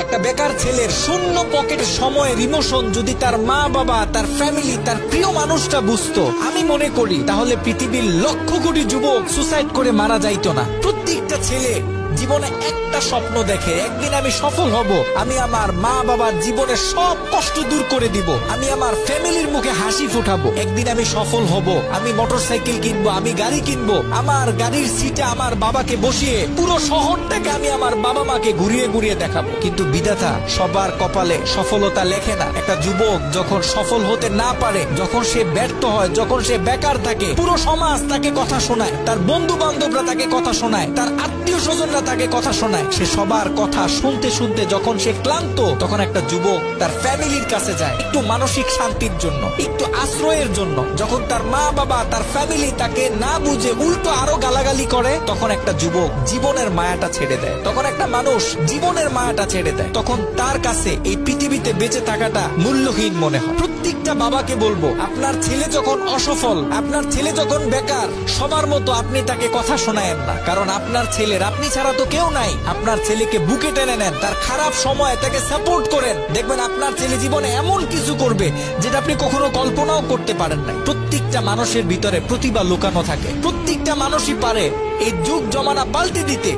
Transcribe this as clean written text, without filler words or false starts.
একটা বেকার ছেলের শূন্য পকেট সময়ের ইমোশন যদি তার মা বাবা, তার ফ্যামিলি, তার প্রিয় মানুষটা বুঝতো, আমি মনে করি তাহলে পৃথিবীর লক্ষ কোটি যুবক সুসাইড করে মারা যাইতো না। প্রত্যেকটা ছেলে জীবনে একটা স্বপ্ন দেখে, একদিন আমি সফল হব, আমি আমার মা বাবার জীবনের সব কষ্ট দূর করে দিব, আমি আমার ফ্যামিলির মুখে হাসি ফোটাবো। একদিন আমি সফল হব, আমি মোটরসাইকেল কিনবো, আমি গাড়ি কিনবো, আমার গাড়ির সিটে আমার বাবাকে বসিয়ে পুরো শহরটাকে আমি আমার বাবা মাকে ঘুরিয়ে ঘুরিয়ে দেখাবো। কিন্তু বিধাতা সবার কপালে সফলতা লেখে না। একটা যুবক যখন সফল হতে না পারে, যখন সে ব্যর্থ হয়, যখন সে বেকার থাকে, পুরো সমাজ তাকে কথা শোনায়, তার বন্ধু বান্ধবরা তাকে কথা শোনায়, তার আত্মীয় স্বজনরা তাকে কথা শোনায়। সে সবার কথা শুনতে শুনতে যখন সে ক্লান্ত, তখন একটা যুবক তার ফ্যামিলির কাছে যায় একটু মানসিক শান্তির জন্য, একটু আশ্রয়ের জন্য। যখন তার মা বাবা, তার ফ্যামিলি তাকে না বুঝে উল্টো আরো গালাগালি করে, তখন একটা যুবক জীবনের মায়াটা ছেড়ে দেয়, তখন একটা মানুষ জীবনের মায়াটা ছেড়ে দেয়, তখন তার কাছে এই পৃথিবীতে বেঁচে থাকাটা মূল্যহীন মনে হয়। প্রত্যেকটা বাবাকে বলবো, আপনার ছেলে যখন অসফল, আপনার ছেলে যখন বেকার, সবার মতো আপনি তাকে কথা শোনায়েন না, কারণ আপনার ছেলের আপনি ছাড়া তো কেউ নাই। আপনার ছেলেকে বুকে টেনে নেন, তার খারাপ সময় তাকে সাপোর্ট করেন, দেখবেন আপনার ছেলে জীবনে এমন কিছু করবে যেটা আপনি কখনো কল্পনাও করতে পারেন না। প্রত্যেকটা মানুষের ভিতরে প্রতিভা লুকানো থাকে, প্রত্যেকটা মানুষই পারে এই যুগ জমানা পাল্টে দিতে।